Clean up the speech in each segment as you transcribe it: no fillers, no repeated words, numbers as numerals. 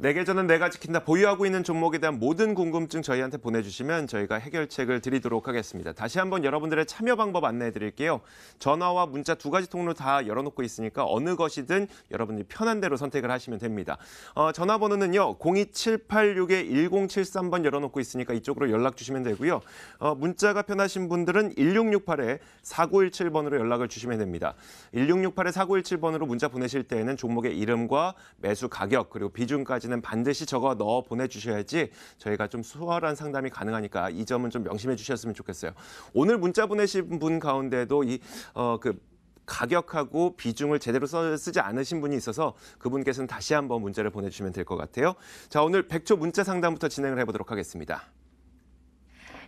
내 계좌는 내가 지킨다. 보유하고 있는 종목에 대한 모든 궁금증 저희한테 보내주시면 저희가 해결책을 드리도록 하겠습니다. 다시 한번 여러분들의 참여 방법 안내해 드릴게요. 전화와 문자 두 가지 통로 다 열어놓고 있으니까 어느 것이든 여러분들이 편한 대로 선택을 하시면 됩니다. 전화번호는요. 02786-1073번 열어놓고 있으니까 이쪽으로 연락 주시면 되고요. 문자가 편하신 분들은 1668-4917번으로 연락을 주시면 됩니다. 1668-4917번으로 문자 보내실 때에는 종목의 이름과 매수 가격 그리고 비중까지 는 반드시 적어 넣어 보내주셔야지 저희가 좀 수월한 상담이 가능하니까 이 점은 좀 명심해 주셨으면 좋겠어요. 오늘 문자 보내신 분 가운데도 가격하고 비중을 제대로 쓰지 않으신 분이 있어서 그분께서는 다시 한번 문자를 보내주시면 될 것 같아요. 자, 오늘 100초 문자 상담부터 진행을 해보도록 하겠습니다.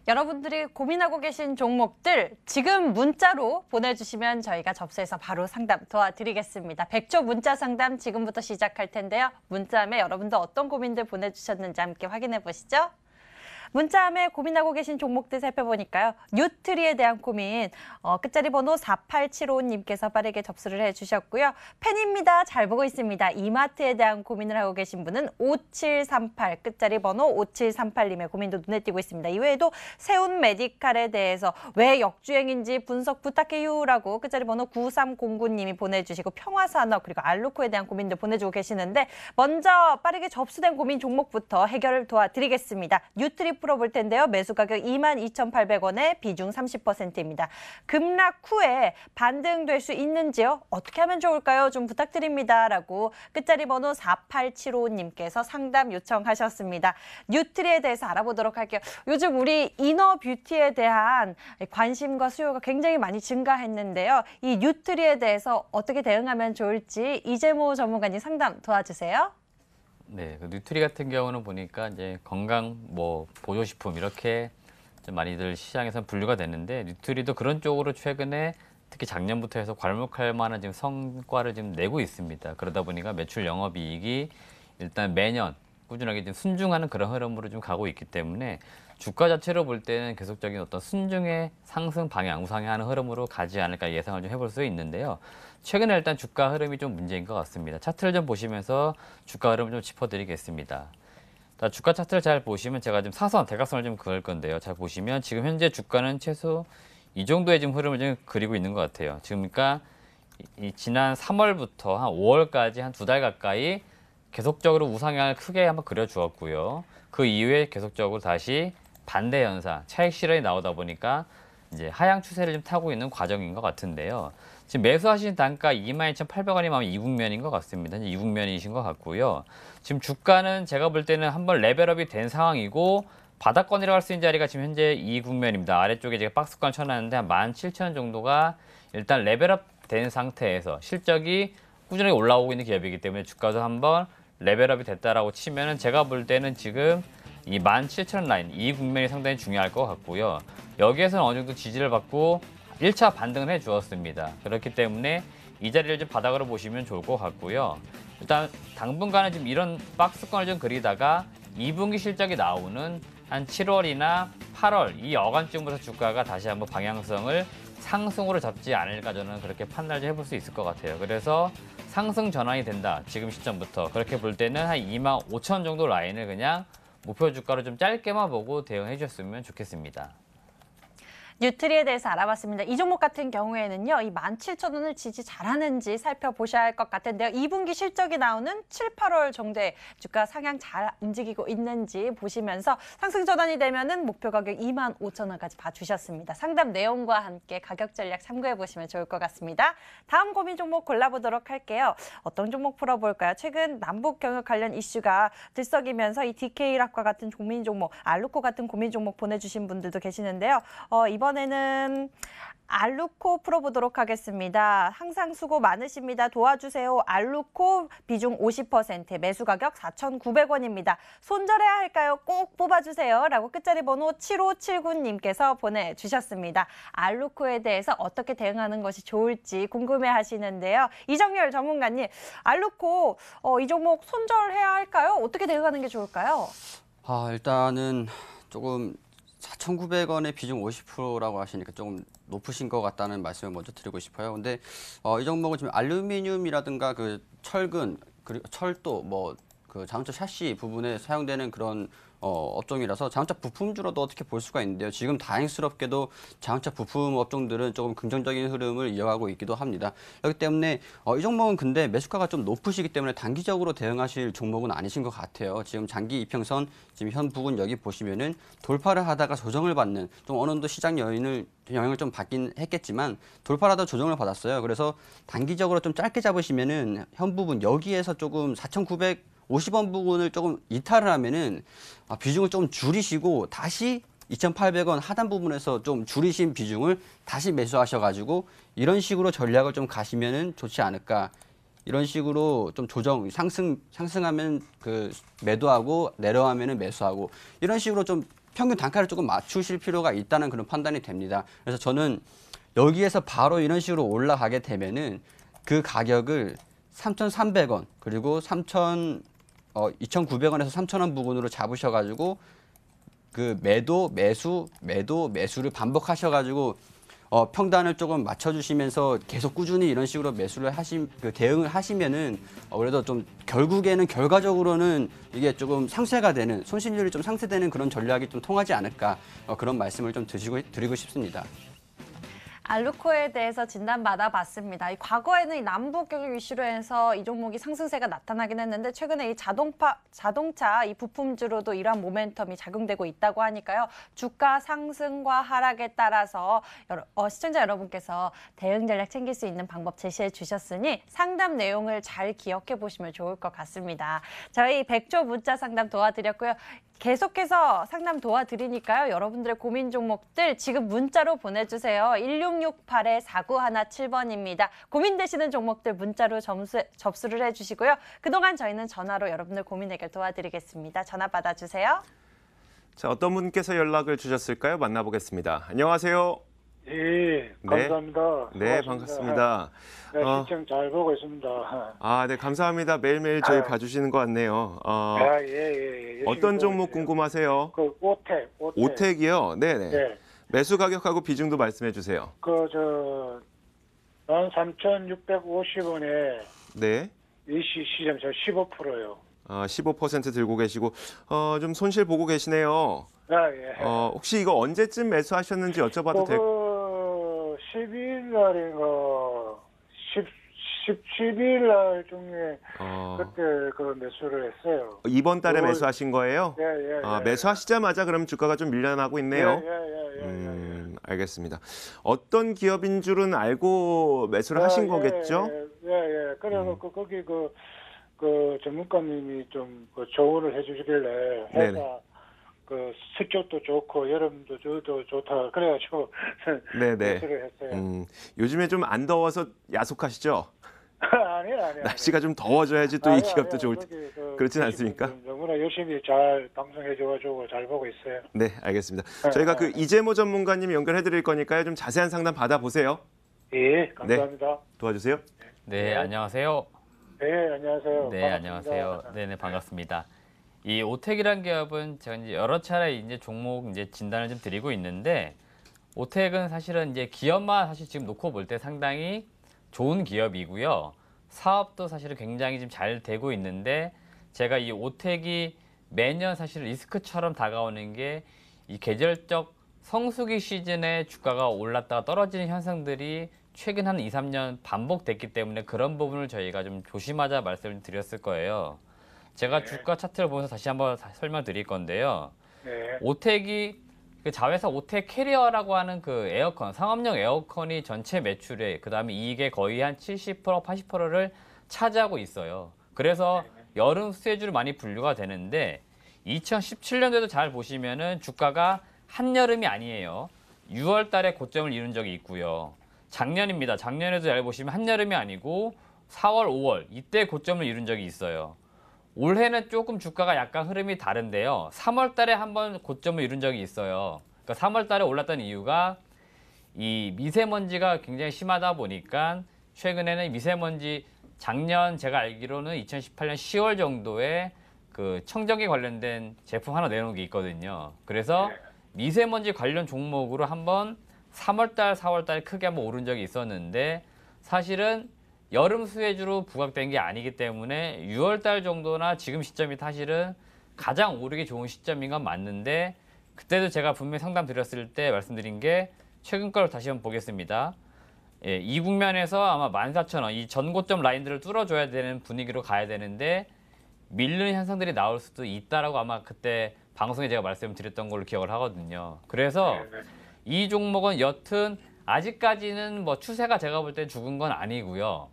여러분들이 고민하고 계신 종목들 지금 문자로 보내주시면 저희가 접수해서 바로 상담 도와드리겠습니다. 100초 문자 상담 지금부터 시작할 텐데요. 문자함에 여러분들 어떤 고민들 보내주셨는지 함께 확인해 보시죠. 문자함에 고민하고 계신 종목들 살펴보니까요. 뉴트리에 대한 고민 끝자리 번호 4875님께서 빠르게 접수를 해주셨고요. 팬입니다. 잘 보고 있습니다. 이마트에 대한 고민을 하고 계신 분은 5738 끝자리 번호 5738님의 고민도 눈에 띄고 있습니다. 이외에도 세운 메디칼에 대해서 왜 역주행인지 분석 부탁해요라고 끝자리 번호 9309님이 보내주시고 평화산업 그리고 알루코에 대한 고민도 보내주고 계시는데 먼저 빠르게 접수된 고민 종목부터 해결을 도와드리겠습니다. 뉴트리 풀어볼 텐데요. 매수 가격 22,800원에 비중 30%입니다. 급락 후에 반등될 수 있는지요? 어떻게 하면 좋을까요? 좀 부탁드립니다. 라고 끝자리 번호 4875님께서 상담 요청하셨습니다. 뉴트리에 대해서 알아보도록 할게요. 요즘 우리 이너 뷰티에 대한 관심과 수요가 굉장히 많이 증가했는데요. 이 뉴트리에 대해서 어떻게 대응하면 좋을지 이재모 전문가님 상담 도와주세요. 네, 그 뉴트리 같은 경우는 보니까 이제 건강 보조식품 이렇게 좀 많이들 시장에서 분류가 됐는데 뉴트리도 그런 쪽으로 최근에 특히 작년부터 해서 괄목할 만한 지금 성과를 지금 내고 있습니다. 그러다 보니까 매출 영업이익이 일단 매년 꾸준하게 좀 순증하는 그런 흐름으로 좀 가고 있기 때문에 주가 자체로 볼 때는 계속적인 어떤 순증의 상승 방향, 우상향하는 흐름으로 가지 않을까 예상을 좀 해볼 수 있는데요. 최근에 일단 주가 흐름이 좀 문제인 것 같습니다. 차트를 좀 보시면서 주가 흐름을 좀 짚어드리겠습니다. 주가 차트를 잘 보시면 제가 지금 사선, 대각선을 좀 그을 건데요. 잘 보시면 지금 현재 주가는 최소 이 정도의 지금 흐름을 좀 그리고 있는 것 같아요. 지금 그러니까 지난 3월부터 한 5월까지 한 2달 가까이 계속적으로 우상향을 크게 한번 그려주었고요. 그 이후에 계속적으로 다시 반대 현상, 차익 실현이 나오다 보니까 이제 하향 추세를 좀 타고 있는 과정인 것 같은데요. 지금 매수하신 단가 22,800원이면 이국면인 것 같습니다. 이제 이국면이신 것 같고요. 지금 주가는 제가 볼 때는 한번 레벨업이 된 상황이고 바닥권이라고 할 수 있는 자리가 지금 현재 이국면입니다. 아래쪽에 제가 박스권 쳐놨는데 한 17,000원 정도가 일단 레벨업 된 상태에서 실적이 꾸준히 올라오고 있는 기업이기 때문에 주가도 한번 레벨업이 됐다라고 치면은 제가 볼 때는 지금 이 17,000원 라인 이 국면이 상당히 중요할 것 같고요. 여기에서는 어느 정도 지지를 받고 1차 반등을 해주었습니다. 그렇기 때문에 이 자리를 좀 바닥으로 보시면 좋을 것 같고요. 일단 당분간은 지금 이런 박스권을 좀 그리다가 2분기 실적이 나오는 한 7월이나 8월 이 여간쯤부터 주가가 다시 한번 방향성을 상승으로 잡지 않을까 저는 그렇게 판단을 해볼 수 있을 것 같아요. 그래서 상승 전환이 된다. 지금 시점부터 그렇게 볼 때는 한 25,000원 정도 라인을 그냥 목표 주가로 좀 짧게만 보고 대응해 주셨으면 좋겠습니다. 뉴트리에 대해서 알아봤습니다. 이 종목 같은 경우에는요. 이 17,000원을 지지 잘하는지 살펴보셔야 할 것 같은데요. 2분기 실적이 나오는 7, 8월 정도에 주가 상향 잘 움직이고 있는지 보시면서 상승 전환이 되면은 목표 가격 25,000원까지 봐주셨습니다. 상담 내용과 함께 가격 전략 참고해 보시면 좋을 것 같습니다. 다음 고민 종목 골라보도록 할게요. 어떤 종목 풀어볼까요? 최근 남북 경협 관련 이슈가 들썩이면서 이 DK락과 같은 고민 종목, 알루코 같은 고민 종목 보내주신 분들도 계시는데요. 이번에는 알루코 풀어보도록 하겠습니다. 항상 수고 많으십니다. 도와주세요. 알루코 비중 50%, 매수 가격 4,900원입니다. 손절해야 할까요? 꼭 뽑아주세요. 라고 끝자리 번호 7579님께서 보내주셨습니다. 알루코에 대해서 어떻게 대응하는 것이 좋을지 궁금해 하시는데요. 이정열 전문가님, 알루코 이 종목 손절해야 할까요? 어떻게 대응하는 게 좋을까요? 일단은 조금 4,900원의 비중 50%라고 하시니까 조금 높으신 것 같다는 말씀을 먼저 드리고 싶어요. 근데 이 종목은 지금 알루미늄이라든가 그 철근, 그리고 철도, 그 자동차 샤시 부분에 사용되는 그런 업종이라서 자동차 부품주로도 어떻게 볼 수가 있는데요. 지금 다행스럽게도 자동차 부품 업종들은 조금 긍정적인 흐름을 이어가고 있기도 합니다. 그렇기 때문에 이 종목은 근데 매수가가 좀 높으시기 때문에 단기적으로 대응하실 종목은 아니신 것 같아요. 지금 장기 이평선 지금 현 부분 여기 보시면은 돌파를 하다가 조정을 받는 좀 어느 정도 시장 영향을 좀 받긴 했겠지만 돌파를 하다 조정을 받았어요. 그래서 단기적으로 좀 짧게 잡으시면은 현 부분 여기에서 조금 4,950원 부분을 조금 이탈을 하면은 비중을 좀 줄이시고 다시 2,800원 하단 부분에서 좀 줄이신 비중을 다시 매수하셔가지고 이런 식으로 전략을 좀 가시면은 좋지 않을까. 이런 식으로 좀 조정 상승하면 그 매도하고 내려가면은 매수하고 이런 식으로 좀 평균 단가를 조금 맞추실 필요가 있다는 그런 판단이 됩니다. 그래서 저는 여기에서 바로 이런 식으로 올라가게 되면은 그 가격을 3,300원 그리고 2,900원에서 3,000원 부분으로 잡으셔가지고 그 매수를 반복하셔가지고 평단을 조금 맞춰주시면서 계속 꾸준히 이런 식으로 매수를 대응을 하시면은 그래도 좀 결국에는 결과적으로는 이게 조금 상쇄가 되는 손실률이 좀 상쇄되는 그런 전략이 좀 통하지 않을까 그런 말씀을 좀 드리고 싶습니다. 알루코에 대해서 진단받아봤습니다. 과거에는 이 남북 경협 이슈로 해서 이 종목이 상승세가 나타나긴 했는데 최근에 이 자동차 이 부품주로도 이러한 모멘텀이 작용되고 있다고 하니까요. 주가 상승과 하락에 따라서 시청자 여러분께서 대응 전략 챙길 수 있는 방법 제시해 주셨으니 상담 내용을 잘 기억해 보시면 좋을 것 같습니다. 저희 100조 문자 상담 도와드렸고요. 계속해서 상담 도와드리니까요. 여러분들의 고민 종목들 지금 문자로 보내주세요. 1668-4917번입니다. 고민되시는 종목들 문자로 접수를 해주시고요. 그동안 저희는 전화로 여러분들 고민 해결 도와드리겠습니다. 전화 받아주세요. 자, 어떤 분께서 연락을 주셨을까요? 만나보겠습니다. 안녕하세요. 예, 감사합니다. 네, 고맙습니다. 반갑습니다. 네, 시청 잘 보고 있습니다. 네, 감사합니다. 매일매일 저희 봐주시는 것 같네요. 예. 어떤 종목 궁금하세요? 그 오텍. 오텍이요? 네네. 네. 매수 가격하고 비중도 말씀해 주세요. 13,650원에 네. 일시 시점 저 15%요. 15% 들고 계시고, 좀 손실 보고 계시네요. 예. 혹시 이거 언제쯤 매수하셨는지 여쭤봐도 될까요? 12일 날인가, 17일 날 중에 그때 그 매수를 했어요. 이번 달에 매수하신 거예요? 예. 매수하시자마자 그럼 주가가 좀 밀려나고 있네요. 예. 알겠습니다. 어떤 기업인 줄은 알고 매수를 하신 거겠죠? 예. 그래서 거기 그 전문가님이 좀 조언을 해주시길래 회사 네네. 그 수적도 좋고 여름도 좋다 그래가지고 네네. 매수를 했어요. 요즘에 좀 안 더워서 야속하시죠? 아니요. 날씨가 좀 더워져야지 또 이 기업도 좋을 때. 그렇진 않습니까? 너무나 열심히 잘 방송해줘가지고 잘 보고 있어요. 네, 알겠습니다. 저희가 그 이재모 전문가님 연결해 드릴 거니까요. 좀 자세한 상담 받아보세요. 예, 감사합니다. 도와주세요. 네, 안녕하세요. 네, 안녕하세요. 네, 반갑습니다. 안녕하세요. 네, 반갑습니다. 이 오텍이라는 기업은 제가 이제 여러 차례 이제 종목 이제 진단을 좀 드리고 있는데 오텍은 사실은 이제 기업만 사실 지금 놓고 볼 때 상당히 좋은 기업이고요. 사업도 사실은 굉장히 지금 잘 되고 있는데 제가 이 오텍이 매년 사실 리스크처럼 다가오는 게 이 계절적 성수기 시즌에 주가가 올랐다가 떨어지는 현상들이 최근 한 2, 3년 반복됐기 때문에 그런 부분을 저희가 좀 조심하자 말씀을 드렸을 거예요. 제가 주가 차트를 보면서 다시 한번 설명드릴 건데요. 네. 오텍이 그 자회사 오텍 캐리어라고 하는 그 에어컨, 상업용 에어컨이 전체 매출에 그다음에 이익의 거의 한 70%, 80%를 차지하고 있어요. 그래서 여름 수혜주로 많이 분류가 되는데 2017년도에도 잘 보시면은 주가가 한여름이 아니에요. 6월 달에 고점을 이룬 적이 있고요. 작년입니다. 작년에도 잘 보시면 한여름이 아니고 4월, 5월 이때 고점을 이룬 적이 있어요. 올해는 조금 주가가 약간 흐름이 다른데요. 3월 달에 한번 고점을 이룬 적이 있어요. 그러니까 3월 달에 올랐던 이유가 이 미세먼지가 굉장히 심하다 보니까 최근에는 미세먼지 작년 제가 알기로는 2018년 10월 정도에 그 청정기 관련된 제품 하나 내놓은 게 있거든요. 그래서 미세먼지 관련 종목으로 한번 3월 달, 4월 달에 크게 한번 오른 적이 있었는데 사실은 여름 수혜주로 부각된 게 아니기 때문에 6월 달 정도나 지금 시점이 사실은 가장 오르기 좋은 시점인 건 맞는데 그때도 제가 분명히 상담 드렸을 때 말씀드린 게 최근 걸 다시 한번 보겠습니다. 예, 이 국면에서 아마 14,000원, 이 전고점 라인들을 뚫어줘야 되는 분위기로 가야 되는데 밀리는 현상들이 나올 수도 있다라고 아마 그때 방송에 제가 말씀드렸던 걸로 기억을 하거든요. 그래서 이 종목은 여튼 아직까지는 뭐 추세가 제가 볼 때 죽은 건 아니고요.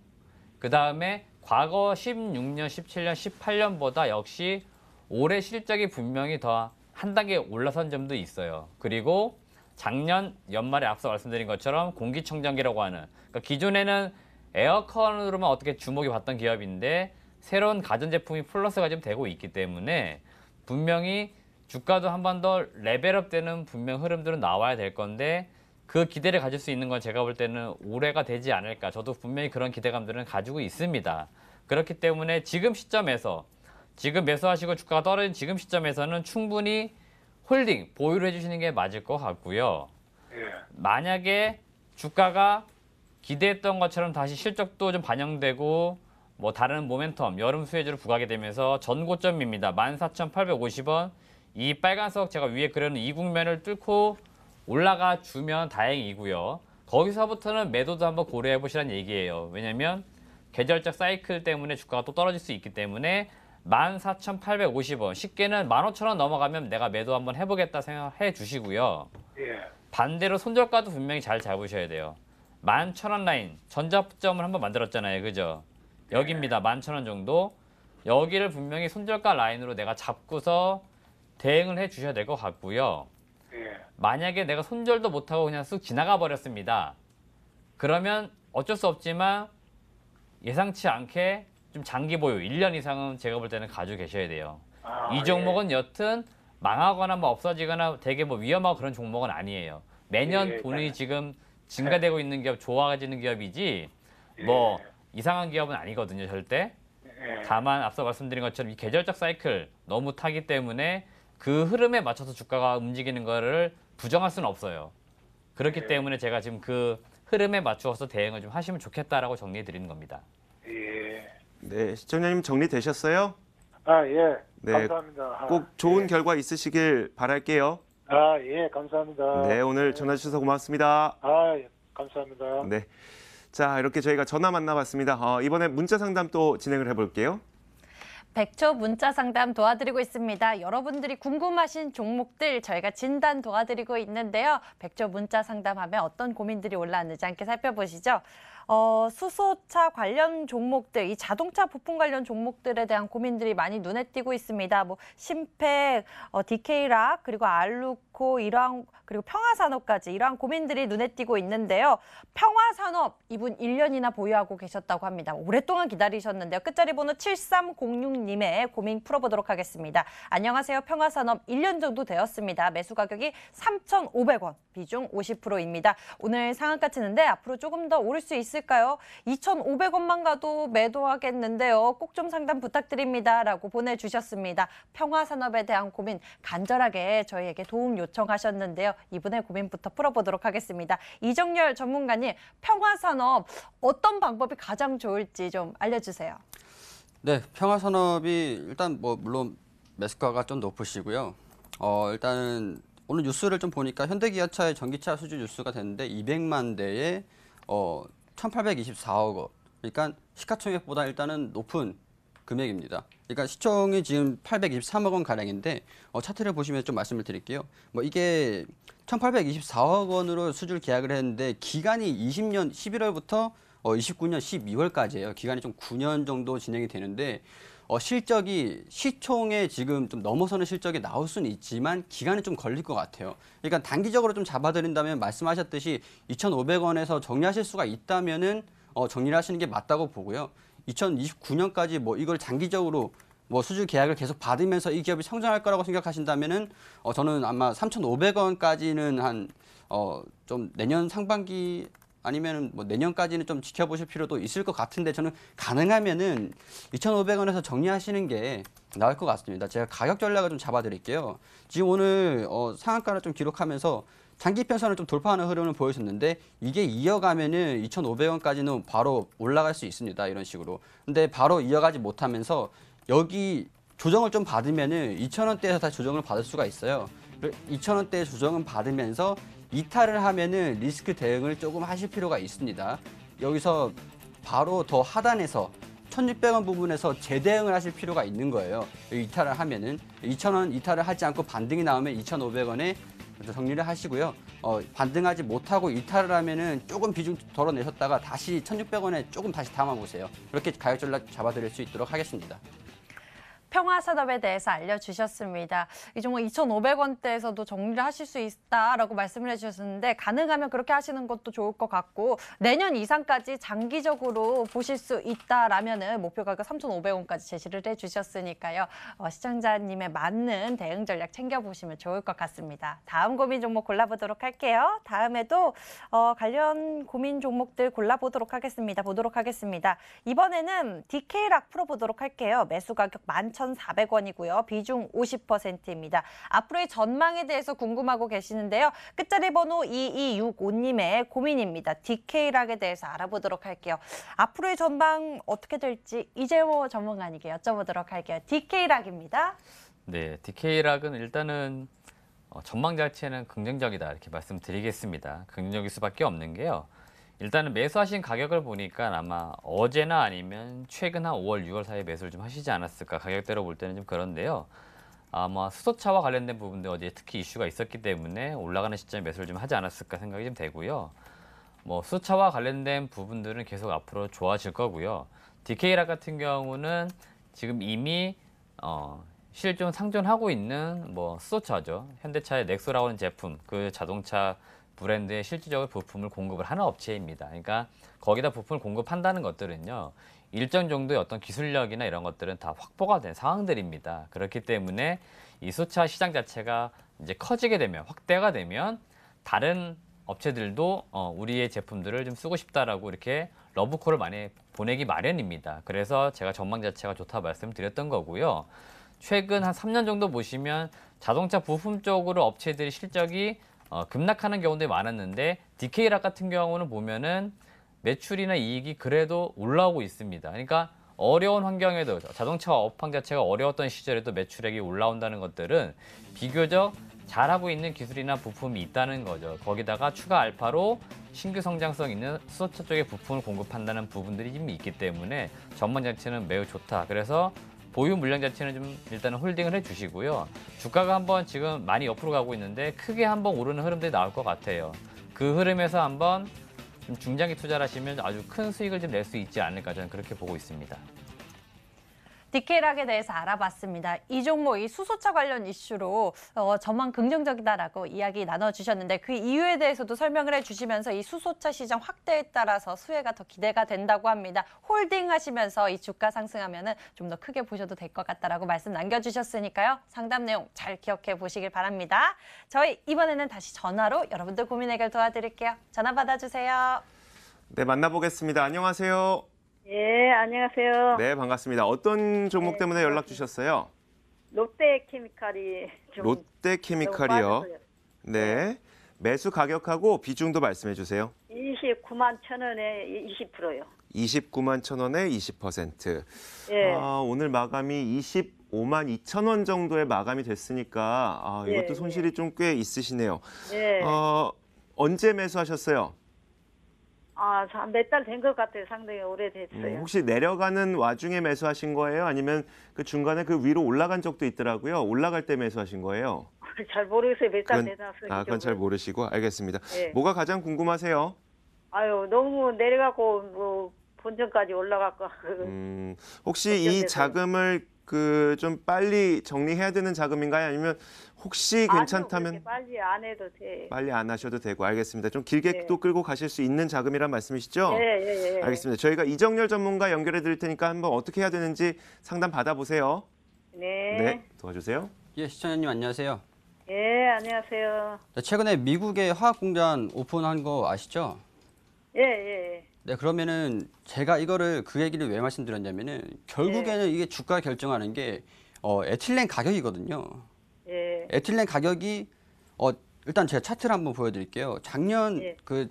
그 다음에 과거 16년, 17년, 18년보다 역시 올해 실적이 분명히 더 한 단계 올라선 점도 있어요. 그리고 작년 연말에 앞서 말씀드린 것처럼 공기청정기라고 하는, 그러니까 기존에는 에어컨으로만 어떻게 주목이 받던 기업인데 새로운 가전제품이 플러스가 좀 되고 있기 때문에 분명히 주가도 한 번 더 레벨업 되는 분명 흐름들은 나와야 될 건데 그 기대를 가질 수 있는 건 제가 볼 때는 올해가 되지 않을까. 저도 분명히 그런 기대감들은 가지고 있습니다. 그렇기 때문에 지금 시점에서 지금 매수하시고 주가가 떨어진 지금 시점에서는 충분히 홀딩, 보유를 해주시는 게 맞을 것 같고요. 만약에 주가가 기대했던 것처럼 다시 실적도 좀 반영되고 뭐 다른 모멘텀, 여름 수혜주를 부각하게 되면서 전고점입니다. 14,850원. 이 빨간색 제가 위에 그려놓은 이 국면을 뚫고 올라가 주면 다행이고요. 거기서부터는 매도도 한번 고려해 보시라는 얘기예요. 왜냐면 계절적 사이클 때문에 주가가 또 떨어질 수 있기 때문에 14,850원, 쉽게는 15,000원 넘어가면 내가 매도 한번 해보겠다 생각해 주시고요. 반대로 손절가도 분명히 잘 잡으셔야 돼요. 11,000원 라인, 전자점을 한번 만들었잖아요. 그죠? 여기입니다. 11,000원 정도. 여기를 분명히 손절가 라인으로 내가 잡고서 대응을 해 주셔야 될 것 같고요. 만약에 내가 손절도 못하고 그냥 쑥 지나가 버렸습니다. 그러면 어쩔 수 없지만 예상치 않게 좀 장기 보유, 1년 이상은 제가 볼 때는 가지고 계셔야 돼요. 이 종목은 여튼 망하거나 뭐 없어지거나 되게 뭐 위험하고 그런 종목은 아니에요. 매년 돈이 지금 증가되고 있는 기업, 좋아지는 기업이지 뭐 이상한 기업은 아니거든요, 절대. 다만 앞서 말씀드린 것처럼 이 계절적 사이클 너무 타기 때문에 그 흐름에 맞춰서 주가가 움직이는 거를 부정할 수는 없어요. 그렇기 때문에 제가 지금 그 흐름에 맞추어서 대응을 좀 하시면 좋겠다라고 정리해 드리는 겁니다. 네, 시청자님 정리되셨어요? 예. 네, 감사합니다. 꼭 좋은 결과 있으시길 바랄게요. 예, 감사합니다. 네, 오늘 전화 주셔서 고맙습니다. 예, 감사합니다. 네, 자 이렇게 저희가 전화 만나봤습니다. 이번에 문자 상담 또 진행을 해볼게요. 100초 문자 상담 도와드리고 있습니다. 여러분들이 궁금하신 종목들 저희가 진단 도와드리고 있는데요. 100초 문자 상담하면 어떤 고민들이 올라왔는지 함께 살펴보시죠. 수소차 관련 종목들, 이 자동차 부품 관련 종목들에 대한 고민들이 많이 눈에 띄고 있습니다. 뭐 심팩, DK락, 그리고 알루코 이러한 그리고 평화산업까지 이러한 고민들이 눈에 띄고 있는데요. 평화산업 이분 1년이나 보유하고 계셨다고 합니다. 오랫동안 기다리셨는데요. 끝자리 번호 7306님의 고민 풀어보도록 하겠습니다. 안녕하세요. 평화산업 1년 정도 되었습니다. 매수 가격이 3,500원, 비중 50%입니다. 오늘 상한가 치는데 앞으로 조금 더 오를 수 있을까요? 2,500원만 가도 매도하겠는데요. 꼭 좀 상담 부탁드립니다. 라고 보내주셨습니다. 평화산업에 대한 고민 간절하게 저희에게 도움 요청하셨는데요. 이분의 고민부터 풀어보도록 하겠습니다. 이정열 전문가님, 평화산업 어떤 방법이 가장 좋을지 좀 알려주세요. 네, 평화산업이 일단 뭐 물론 매수가가 좀 높으시고요. 일단은 오늘 뉴스를 좀 보니까 현대기아차의 전기차 수주 뉴스가 됐는데 200만 대에 1,824억 원. 그러니까 시가총액보다 일단은 높은 금액입니다. 그러니까 시총이 지금 823억 원 가량인데 차트를 보시면 좀 말씀을 드릴게요. 뭐 이게 1,824억 원으로 수주를 계약을 했는데 기간이 20년 11월부터 29년 12월까지예요. 기간이 좀 9년 정도 진행이 되는데 실적이 시총에 지금 좀 넘어서는 실적이 나올 수는 있지만 기간이 좀 걸릴 것 같아요. 그러니까 단기적으로 좀 잡아드린다면 말씀하셨듯이 2,500원에서 정리하실 수가 있다면은 정리를 하시는 게 맞다고 보고요. 2029년까지 뭐 이걸 장기적으로 뭐 수주 계약을 계속 받으면서 이 기업이 성장할 거라고 생각하신다면은 저는 아마 3,500원까지는 한 좀 내년 상반기 아니면 뭐 내년까지는 좀 지켜보실 필요도 있을 것 같은데 저는 가능하면은 2,500원에서 정리하시는 게 나을 것 같습니다. 제가 가격 전략을 좀 잡아드릴게요. 지금 오늘 상한가를 좀 기록하면서 장기 편선을 좀 돌파하는 흐름을 보여줬는데 이게 이어가면은 2,500원까지는 바로 올라갈 수 있습니다. 이런 식으로. 근데 바로 이어가지 못하면서 여기 조정을 좀 받으면은 2,000원대에서 다시 조정을 받을 수가 있어요. 2,000원대 조정을 받으면서 이탈을 하면은 리스크 대응을 조금 하실 필요가 있습니다. 여기서 바로 더 하단에서 1,600원 부분에서 재대응을 하실 필요가 있는 거예요. 이탈을 하면은 2,000원 이탈을 하지 않고 반등이 나오면 2,500원에 정리를 하시고요. 반등하지 못하고 이탈을 하면은 조금 비중 덜어내셨다가 다시 1,600원에 조금 다시 담아보세요. 그렇게 가격 전략 잡아드릴 수 있도록 하겠습니다. 평화산업에 대해서 알려주셨습니다. 이 종목 2,500원대에서도 정리를 하실 수 있다라고 말씀을 해주셨는데 가능하면 그렇게 하시는 것도 좋을 것 같고 내년 이상까지 장기적으로 보실 수 있다라면은 목표 가격 3,500원까지 제시를 해주셨으니까요. 시청자님의 맞는 대응 전략 챙겨보시면 좋을 것 같습니다. 다음 고민 종목 골라보도록 할게요. 다음에도 관련 고민 종목들 골라보도록 하겠습니다. 이번에는 DK락 풀어보도록 할게요. 매수 가격 11,400원이고요. 비중 50%입니다. 앞으로의 전망에 대해서 궁금하고 계시는데요. 끝자리 번호 2265님의 고민입니다. DK락에 대해서 알아보도록 할게요. 앞으로의 전망 어떻게 될지 이재호 전문가님께 여쭤보도록 할게요. DK락입니다. 네, DK락은 일단은 전망 자체는 긍정적이다 이렇게 말씀드리겠습니다. 긍정적일 수밖에 없는 게요. 일단은 매수하신 가격을 보니까 아마 어제나 아니면 최근 한 5월, 6월 사이에 매수를 좀 하시지 않았을까. 가격대로 볼 때는 좀 그런데요. 아마 수소차와 관련된 부분들 어제 특히 이슈가 있었기 때문에 올라가는 시점에 매수를 좀 하지 않았을까 생각이 좀 되고요. 뭐 수소차와 관련된 부분들은 계속 앞으로 좋아질 거고요. DK락 같은 경우는 지금 이미 실존 상존하고 있는 뭐 수소차죠. 현대차의 넥소라고 하는 제품, 그 자동차 브랜드에 실질적으로 부품을 공급을 하는 업체입니다. 그러니까 거기다 부품을 공급한다는 것들은요. 일정 정도의 어떤 기술력이나 이런 것들은 다 확보가 된 상황들입니다. 그렇기 때문에 이 수차 시장 자체가 이제 커지게 되면, 확대가 되면 다른 업체들도 우리의 제품들을 좀 쓰고 싶다라고 이렇게 러브콜을 많이 보내기 마련입니다. 그래서 제가 전망 자체가 좋다 말씀드렸던 거고요. 최근 한 3년 정도 보시면 자동차 부품 쪽으로 업체들이 실적이 급락하는 경우도 많았는데 DK락 같은 경우는 보면은 매출이나 이익이 그래도 올라오고 있습니다. 그러니까 어려운 환경에도 자동차 업황 자체가 어려웠던 시절에도 매출액이 올라온다는 것들은 비교적 잘하고 있는 기술이나 부품이 있다는 거죠. 거기다가 추가 알파로 신규 성장성 있는 수소차 쪽에 부품을 공급한다는 부분들이 좀 있기 때문에 전망 자체는 매우 좋다. 그래서 보유 물량 자체는 좀 일단은 홀딩을 해주시고요. 주가가 한번 지금 많이 옆으로 가고 있는데 크게 한번 오르는 흐름들이 나올 것 같아요. 그 흐름에서 한번 좀 중장기 투자를 하시면 아주 큰 수익을 좀 낼 수 있지 않을까 저는 그렇게 보고 있습니다. DK락에 대해서 알아봤습니다. 이 종목, 이 수소차 관련 이슈로 전망 긍정적이다라고 이야기 나눠주셨는데 그 이유에 대해서도 설명을 해주시면서 이 수소차 시장 확대에 따라서 수혜가 더 기대가 된다고 합니다. 홀딩하시면서 이 주가 상승하면은 좀 더 크게 보셔도 될 것 같다라고 말씀 남겨주셨으니까요. 상담 내용 잘 기억해 보시길 바랍니다. 저희 이번에는 다시 전화로 여러분들 고민 해결 도와드릴게요. 전화 받아주세요. 네, 만나보겠습니다. 안녕하세요. 예, 안녕하세요. 네, 반갑습니다. 어떤 종목 때문에 연락 주셨어요? 롯데케미칼이 좀 롯데케미칼이요. 너무 빠져서요. 네. 매수 가격하고 비중도 말씀해 주세요. 29만 1,000원에 20%요. 29만 1,000원에 20%. 예. 오늘 마감이 25만 2,000원 정도의 마감이 됐으니까 이것도 예, 손실이 좀 꽤 있으시네요. 예. 언제 매수하셨어요? 몇 달 된 것 같아요. 상당히 오래됐어요. 혹시 내려가는 와중에 매수하신 거예요? 아니면 그 중간에 그 위로 올라간 적도 있더라고요. 올라갈 때 매수하신 거예요? 잘 모르겠어요. 몇 달 돼서. 그건 잘 모르시고 알겠습니다. 예. 뭐가 가장 궁금하세요? 너무 내려가고 뭐 본전까지 올라갔고. 혹시 이 걱정돼서요. 자금을 좀 빨리 정리해야 되는 자금인가요? 아니면 혹시 괜찮다면 아니요, 그렇게 빨리 안 해도 돼. 빨리 안 하셔도 되고 알겠습니다. 좀 길게 네. 또 끌고 가실 수 있는 자금이란 말씀이시죠? 예. 알겠습니다. 저희가 이정렬 전문가 연결해 드릴 테니까 한번 어떻게 해야 되는지 상담 받아보세요. 네. 도와주세요. 예, 시청자님 안녕하세요. 예, 안녕하세요. 네, 최근에 미국에 화학 공장 오픈한 거 아시죠? 예. 네, 그러면은 제가 이거를 그 얘기를 왜 말씀드렸냐면은 결국에는 이게 주가 결정하는 게 에틸렌 가격이거든요. 예. 에틸렌 가격이 일단 제가 차트를 한번 보여드릴게요. 작년 예. 몇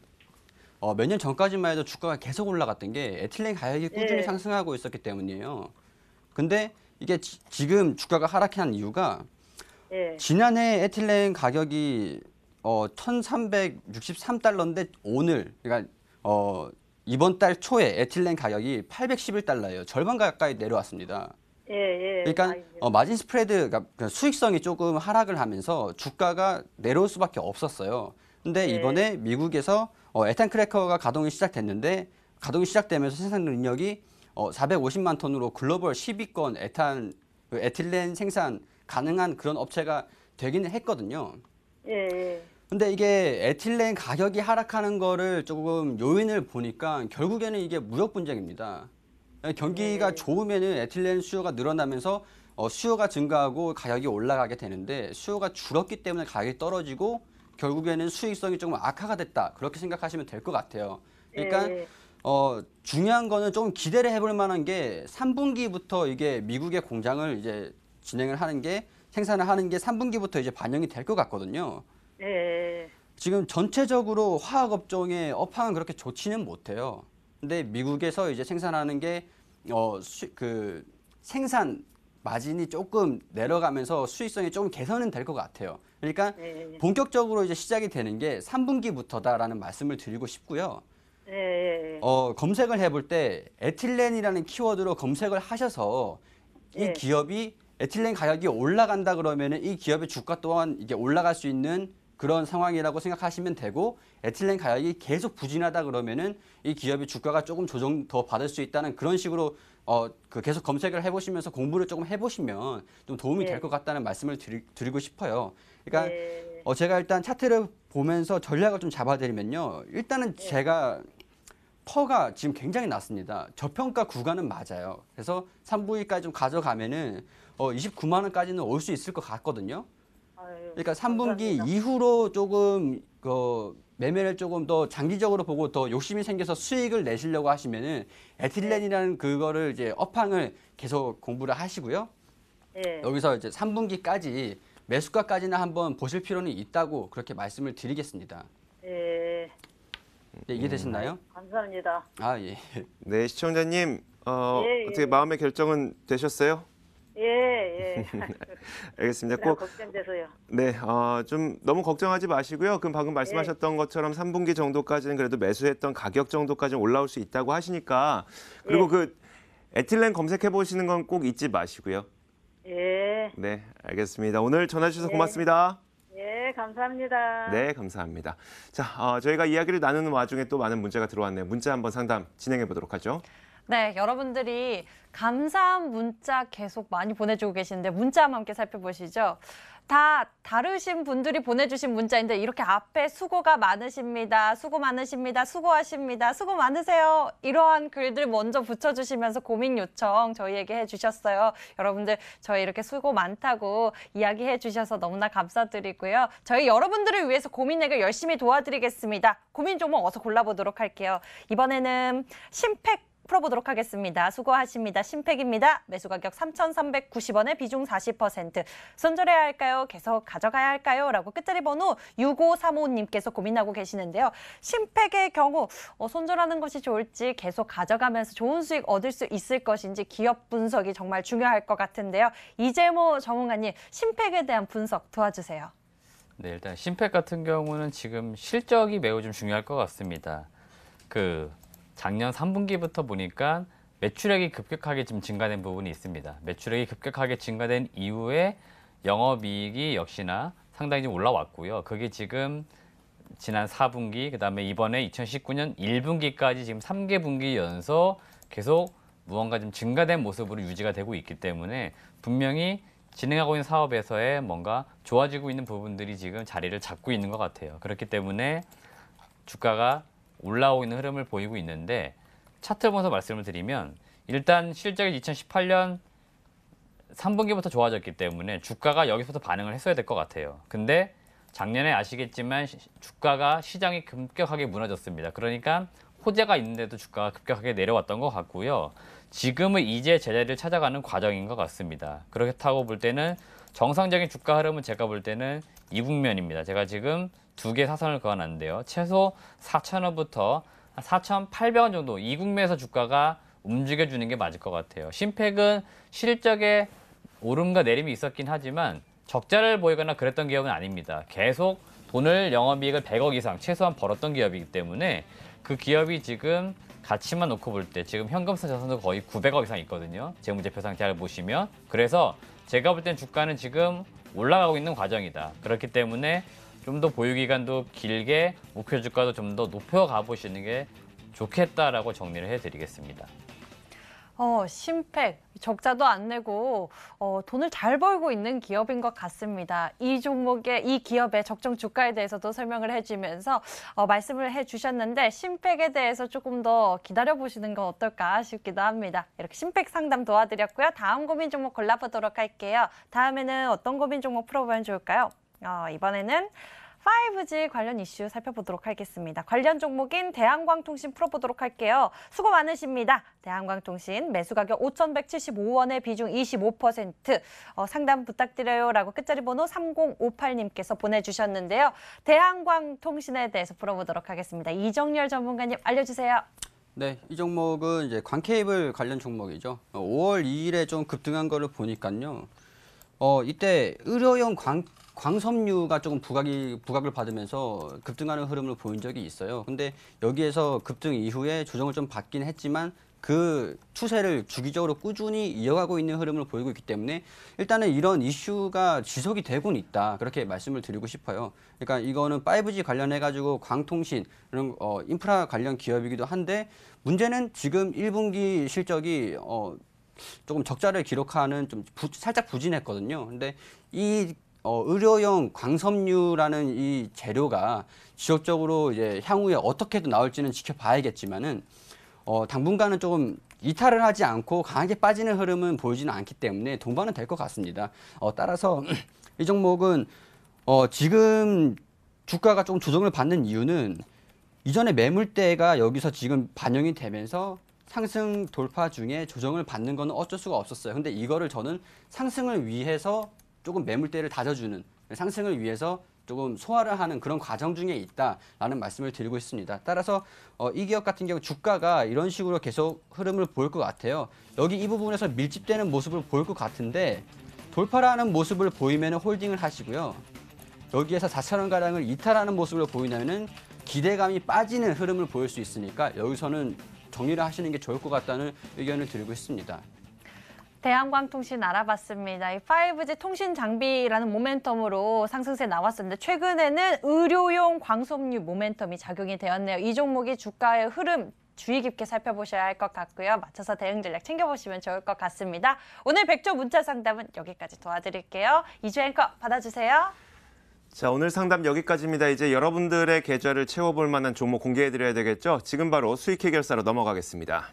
년 전까지만 해도 주가가 계속 올라갔던 게 에틸렌 가격이 꾸준히 예. 상승하고 있었기 때문이에요. 근데 이게 지금 주가가 하락한 이유가 예. 지난해 에틸렌 가격이 1,363달러인데 오늘 그러니까 이번 달 초에 에틸렌 가격이 811달러예요. 절반 가까이 내려왔습니다. 예. 그러니까 아이고. 마진 스프레드 그러니까 수익성이 조금 하락을 하면서 주가가 내려올 수밖에 없었어요. 근데 네. 이번에 미국에서 에탄 크래커가 가동이 시작됐는데 가동이 시작되면서 생산 능력이 450만 톤으로 글로벌 10위권 에틸렌 생산 가능한 그런 업체가 되기는 했거든요. 예. 근데 이게 에틸렌 가격이 하락하는 거를 조금 요인을 보니까 결국에는 이게 무역 분쟁입니다. 경기가 좋으면은 에틸렌 수요가 늘어나면서 수요가 증가하고 가격이 올라가게 되는데 수요가 줄었기 때문에 가격이 떨어지고 결국에는 수익성이 조금 악화가 됐다. 그렇게 생각하시면 될 것 같아요. 그러니까 예. 중요한 거는 좀 기대를 해볼 만한 게 3분기부터 이게 미국의 공장을 이제 생산을 하는 게 3분기부터 이제 반영이 될 것 같거든요. 예. 지금 전체적으로 화학 업종의 업황은 그렇게 좋지는 못해요. 근데 미국에서 이제 생산하는 게 생산 마진이 조금 내려가면서 수익성이 조금 개선은 될 것 같아요. 그러니까 예. 본격적으로 이제 시작이 되는 게 3분기부터다라는 말씀을 드리고 싶고요. 예. 검색을 해볼 때 에틸렌이라는 키워드로 검색을 하셔서 이 예. 기업이 에틸렌 가격이 올라간다 그러면은 이 기업의 주가 또한 이게 올라갈 수 있는 그런 상황이라고 생각하시면 되고 에틸렌 가격이 계속 부진하다 그러면은 이 기업의 주가가 조금 조정 더 받을 수 있다는 그런 식으로 계속 검색을 해보시면서 공부를 조금 해보시면 좀 도움이 예. 될 것 같다는 말씀을 드리고 싶어요. 그러니까 예. 제가 일단 차트를 보면서 전략을 좀 잡아드리면요. 일단은 제가 퍼가 지금 굉장히 낮습니다. 저평가 구간은 맞아요. 그래서 3분기까지 좀 가져가면은 29만 원까지는 올 수 있을 것 같거든요. 아유, 그러니까 3분기 감사합니다. 이후로 조금 매매를 조금 더 장기적으로 보고 더 욕심이 생겨서 수익을 내시려고 하시면은 에틸렌이라는 그거를 이제 업황을 계속 공부를 하시고요. 예. 여기서 이제 3분기까지 매수가까지는 한번 보실 필요는 있다고 그렇게 말씀을 드리겠습니다. 예. 네, 이해되셨나요? 감사합니다. 아, 예. 네, 시청자님 예. 어떻게 마음의 결정은 되셨어요? 예. 알겠습니다. 꼭 꼭 걱정돼서요. 네, 좀 너무 걱정하지 마시고요. 그럼 방금 말씀하셨던 것처럼 3분기 정도까지는 그래도 매수했던 가격 정도까지는 올라올 수 있다고 하시니까 그리고 예. 그 에틸렌 검색해 보시는 건 꼭 잊지 마시고요. 예. 네, 알겠습니다. 오늘 전화 주셔서 예. 고맙습니다. 예, 감사합니다. 네, 감사합니다. 자, 저희가 이야기를 나누는 와중에 또 많은 문자가 들어왔네요. 문자 한번 상담 진행해 보도록 하죠. 네, 여러분들이 감사한 문자 계속 많이 보내주고 계시는데 문자 한번 함께 살펴보시죠. 다 다르신 분들이 보내주신 문자인데 이렇게 앞에 수고가 많으십니다. 수고 많으십니다. 수고하십니다. 수고 많으세요. 이러한 글들 먼저 붙여주시면서 고민 요청 저희에게 해주셨어요. 여러분들 저희 이렇게 수고 많다고 이야기해 주셔서 너무나 감사드리고요. 저희 여러분들을 위해서 고민 해결 열심히 도와드리겠습니다. 고민 종목 어서 골라보도록 할게요. 이번에는 심팩 풀어보도록 하겠습니다. 수고하십니다. 심팩입니다. 매수 가격 3,390원에 비중 40%. 손절해야 할까요? 계속 가져가야 할까요? 라고 끝자리 번호 6535님께서 고민하고 계시는데요. 심팩의 경우 손절하는 것이 좋을지 계속 가져가면서 좋은 수익 얻을 수 있을 것인지 기업 분석이 정말 중요할 것 같은데요. 이재모 전문가님, 심팩에 대한 분석 도와주세요. 네, 일단 심팩 같은 경우는 지금 실적이 매우 좀 중요할 것 같습니다. 작년 3분기부터 보니까 매출액이 급격하게 좀 증가된 부분이 있습니다. 매출액이 급격하게 증가된 이후에 영업이익이 역시나 상당히 좀 올라왔고요. 그게 지금 지난 4분기, 그다음에 이번에 2019년 1분기까지 지금 3개 분기 연속 계속 무언가 좀 증가된 모습으로 유지가 되고 있기 때문에 분명히 진행하고 있는 사업에서의 뭔가 좋아지고 있는 부분들이 지금 자리를 잡고 있는 것 같아요. 그렇기 때문에 주가가 올라오고 있는 흐름을 보이고 있는데 차트를 보면서 말씀을 드리면 일단 실적이 2018년 3분기부터 좋아졌기 때문에 주가가 여기서부터 반응을 했어야 될 것 같아요. 근데 작년에 아시겠지만 주가가 시장이 급격하게 무너졌습니다. 그러니까 호재가 있는데도 주가가 급격하게 내려왔던 것 같고요. 지금은 이제 제자리를 찾아가는 과정인 것 같습니다. 그렇다고 볼 때는 정상적인 주가 흐름은 제가 볼 때는 이 국면입니다. 제가 지금 두 개 사선을 그어놨는데요. 최소 4,000원부터 4,800원 정도 이 국면에서 주가가 움직여주는 게 맞을 것 같아요. 신팩은 실적에 오름과 내림이 있었긴 하지만 적자를 보이거나 그랬던 기업은 아닙니다. 계속 돈을 영업이익을 100억 이상 최소한 벌었던 기업이기 때문에 그 기업이 지금 가치만 놓고 볼 때 지금 현금성 자산도 거의 900억 이상 있거든요. 재무제표상 잘 보시면. 그래서 제가 볼 땐 주가는 지금 올라가고 있는 과정이다. 그렇기 때문에 좀 더 보유기간도 길게 목표 주가도 좀 더 높여 가보시는 게 좋겠다라고 정리를 해드리겠습니다. 신팩 적자도 안 내고 돈을 잘 벌고 있는 기업인 것 같습니다. 이 종목의 이 기업의 적정 주가에 대해서도 설명을 해주면서 말씀을 해주셨는데 신팩에 대해서 조금 더 기다려보시는 건 어떨까 싶기도 합니다. 이렇게 신팩 상담 도와드렸고요. 다음 고민 종목 골라보도록 할게요. 다음에는 어떤 고민 종목 풀어보면 좋을까요? 이번에는 5G 관련 이슈 살펴보도록 하겠습니다. 관련 종목인 대한광통신 풀어보도록 할게요. 수고 많으십니다. 대한광통신 매수 가격 5,175원에 비중 25% 상담 부탁드려요라고 끝자리 번호 3058님께서 보내주셨는데요. 대한광통신에 대해서 풀어보도록 하겠습니다. 이정열 전문가님 알려주세요. 네, 이 종목은 이제 광케이블 관련 종목이죠. 5월 2일에 좀 급등한 거를 보니까요. 이때 의료용 광섬유가 조금 부각을 받으면서 급등하는 흐름을 보인 적이 있어요. 근데 여기에서 급등 이후에 조정을 좀 받긴 했지만 그 추세를 주기적으로 꾸준히 이어가고 있는 흐름을 보이고 있기 때문에 일단은 이런 이슈가 지속이 되고는 있다. 그렇게 말씀을 드리고 싶어요. 그러니까 이거는 5G 관련해가지고 광통신, 이런 인프라 관련 기업이기도 한데 문제는 지금 1분기 실적이 조금 적자를 기록하는 좀 살짝 부진했거든요. 근데 이 의료용 광섬유라는 이 재료가 지속적으로 이제 향후에 어떻게든 나올지는 지켜봐야겠지만은 당분간은 조금 이탈을 하지 않고 강하게 빠지는 흐름은 보이지는 않기 때문에 동반은 될 것 같습니다. 따라서 이 종목은 지금 주가가 조금 조정을 받는 이유는 이전에 매물대가 여기서 지금 반영이 되면서 상승 돌파 중에 조정을 받는 건 어쩔 수가 없었어요. 근데 이거를 저는 상승을 위해서 조금 매물대를 다져주는, 상승을 위해서 조금 소화를 하는 그런 과정 중에 있다라는 말씀을 드리고 있습니다. 따라서 이 기업 같은 경우 주가가 이런 식으로 계속 흐름을 보일 것 같아요. 여기 이 부분에서 밀집되는 모습을 보일 것 같은데 돌파라는 모습을 보이면 홀딩을 하시고요. 여기에서 4,000원가량을 이탈하는 모습을 보이냐면은 기대감이 빠지는 흐름을 보일 수 있으니까 여기서는 정리를 하시는 게 좋을 것 같다는 의견을 드리고 있습니다. 대한광통신 알아봤습니다. 이 5G 통신 장비라는 모멘텀으로 상승세 나왔었는데 최근에는 의료용 광섬유 모멘텀이 작용이 되었네요. 이 종목이 주가의 흐름 주의 깊게 살펴보셔야 할 것 같고요. 맞춰서 대응 전략 챙겨보시면 좋을 것 같습니다. 오늘 백조 문자 상담은 여기까지 도와드릴게요. 이주 앵커 받아주세요. 자, 오늘 상담 여기까지입니다. 이제 여러분들의 계좌를 채워볼 만한 종목 공개해드려야 되겠죠? 지금 바로 수익 해결사로 넘어가겠습니다.